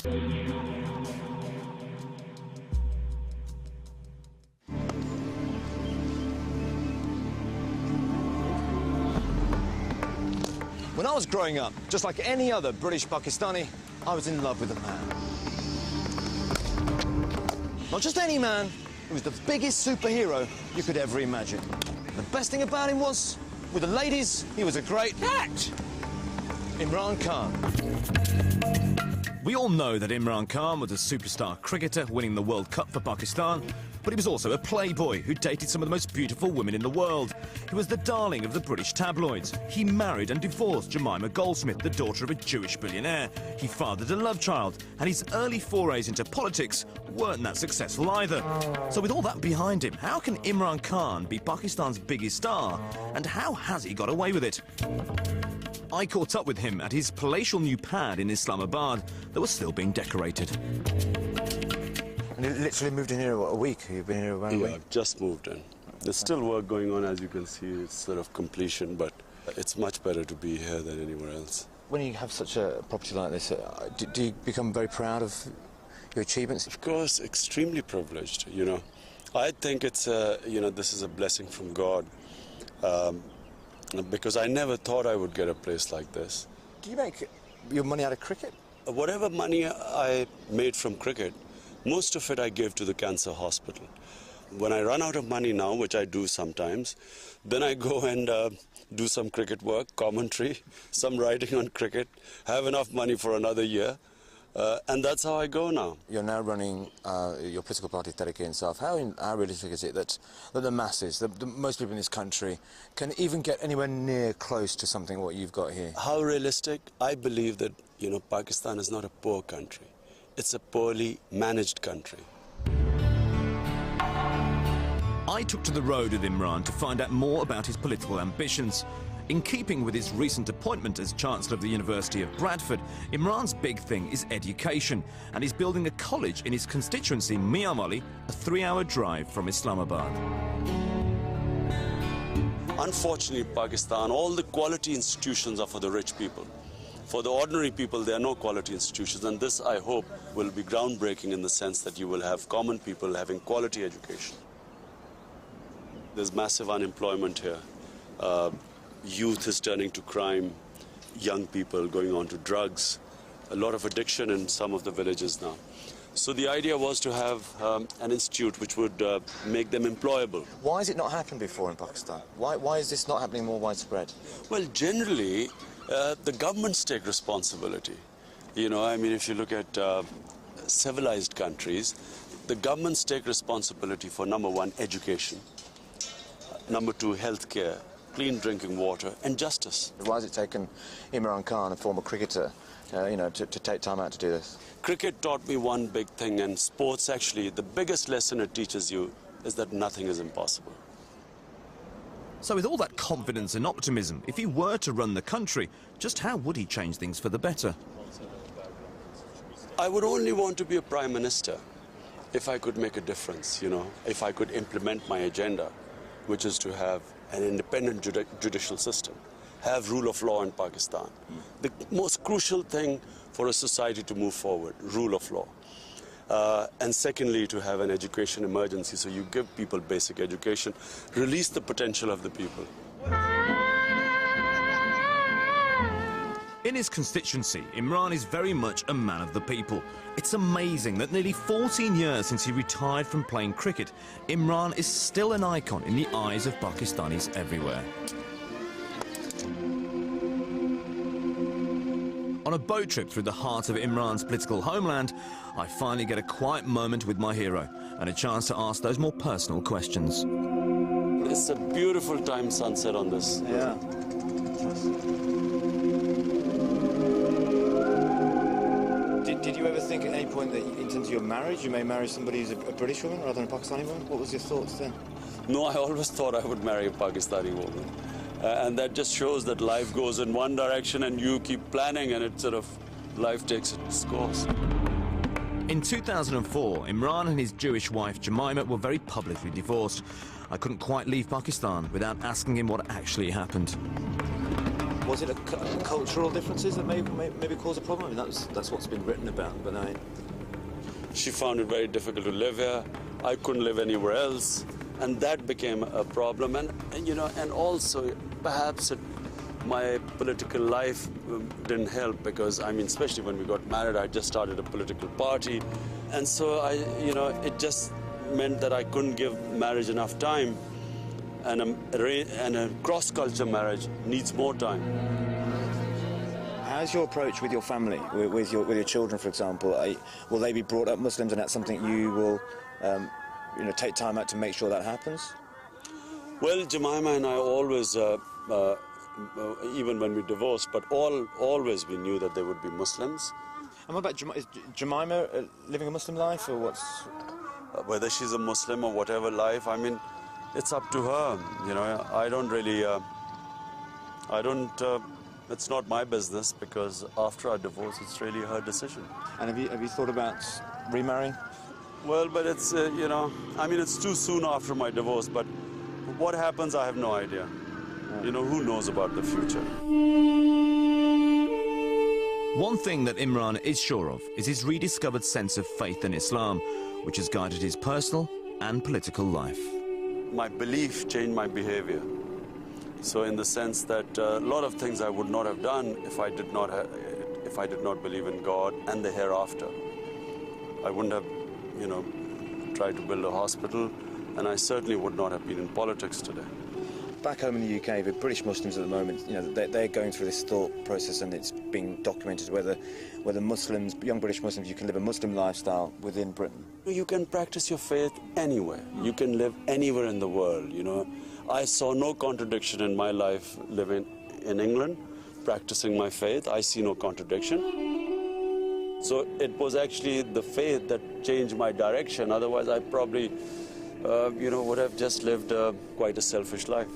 When I was growing up, just like any other British Pakistani, I was in love with a man. Not just any man, he was the biggest superhero you could ever imagine. The best thing about him was, with the ladies, he was a great catch. Imran Khan. We all know that Imran Khan was a superstar cricketer winning the World Cup for Pakistan, but he was also a playboy who dated some of the most beautiful women in the world. He was the darling of the British tabloids. He married and divorced Jemima Goldsmith, the daughter of a Jewish billionaire. He fathered a love child, and his early forays into politics weren't that successful either. So with all that behind him, how can Imran Khan be Pakistan's biggest star, and how has he got away with it? I caught up with him at his palatial new pad in Islamabad that was still being decorated. And you literally moved in here, what, a week? You've been here around a week? Yeah, I've just moved in. There's still work going on, as you can see. It's sort of completion, but it's much better to be here than anywhere else. When you have such a property like this, do you become very proud of your achievements? Of course, extremely privileged, you know. I think it's, this is a blessing from God. Because I never thought I would get a place like this. Do you make your money out of cricket? Whatever money I made from cricket, most of it I give to the cancer hospital. When I run out of money now, which I do sometimes, then I go and do some cricket work, commentary, some writing on cricket, have enough money for another year, and that's how I go now. You're now running your political party, Tehreek-e-Insaf. How realistic is it that the masses, the most people in this country, can even get anywhere near close to something what you've got here? How realistic? I believe that, Pakistan is not a poor country. It's a poorly managed country. I took to the road with Imran to find out more about his political ambitions. In keeping with his recent appointment as Chancellor of the University of Bradford, Imran's big thing is education, and he's building a college in his constituency, Mianwali, a 3-hour drive from Islamabad. Unfortunately, in Pakistan, all the quality institutions are for the rich people. For the ordinary people, there are no quality institutions, and this, I hope, will be groundbreaking in the sense that you will have common people having quality education. There's massive unemployment here. Youth is turning to crime, young people going on to drugs, a lot of addiction in some of the villages now. So the idea was to have an institute which would make them employable. Why has it not happened before in Pakistan? Why is this not happening more widespread? Well, generally, the governments take responsibility. If you look at civilized countries, the governments take responsibility for, number one, education, number two, healthcare, clean drinking water, and justice. Why has it taken Imran Khan, a former cricketer, to take time out to do this? Cricket taught me one big thing, and sports actually, the biggest lesson it teaches you is that nothing is impossible. So with all that confidence and optimism, if he were to run the country, just how would he change things for the better? I would only want to be a prime minister if I could make a difference, if I could implement my agenda, which is to have an independent judicial system, have rule of law in Pakistan. The most crucial thing for a society to move forward, rule of law. And secondly, to have an education emergency, so you give people basic education, release the potential of the people. In his constituency, Imran is very much a man of the people. It's amazing that nearly 14 years since he retired from playing cricket, Imran is still an icon in the eyes of Pakistanis everywhere. On a boat trip through the heart of Imran's political homeland, I finally get a quiet moment with my hero and a chance to ask those more personal questions. It's a beautiful time sunset on this. Yeah. Did you ever think at any point that in terms of your marriage, you may marry somebody who's a British woman rather than a Pakistani woman? What was your thoughts then? No, I always thought I would marry a Pakistani woman. And that just shows that life goes in one direction and you keep planning and life takes its course. In 2004, Imran and his Jewish wife Jemima were very publicly divorced. I couldn't quite leave Pakistan without asking him what actually happened. Was it cultural differences that maybe caused a problem? I mean, that's what's been written about, but She found it very difficult to live here. I couldn't live anywhere else, and that became a problem. And you know, and also perhaps my political life didn't help, because I mean, especially when we got married, I just started a political party, and so it just meant that I couldn't give marriage enough time, and a cross-culture marriage needs more time. How's your approach with your family, with your children, for example? Will they be brought up Muslims, and that's something you will take time out to make sure that happens? Well, Jemima and I always, even when we divorced, but always we knew that they would be Muslims. And what about is Jemima living a Muslim life, or what's... Whether she's a Muslim or whatever life, I mean, it's up to her. You know, I don't really, it's not my business, because after our divorce, it's really her decision. And have you thought about remarrying? Well, but it's, I mean, it's too soon after my divorce, but what happens, I have no idea. You know, who knows about the future? One thing that Imran is sure of is his rediscovered sense of faith in Islam, which has guided his personal and political life. My belief changed my behavior. So in the sense that a lot of things I would not have done if I did not believe in God and the hereafter. I wouldn't have, tried to build a hospital, and I certainly would not have been in politics today. Back home in the UK, the British Muslims at the moment, they're going through this thought process, and it's being documented whether Muslims, young British Muslims, you can live a Muslim lifestyle within Britain. You can practice your faith anywhere. You can live anywhere in the world, I saw no contradiction in my life living in England, practicing my faith. I see no contradiction. So it was actually the faith that changed my direction. Otherwise, I probably, would have just lived quite a selfish life.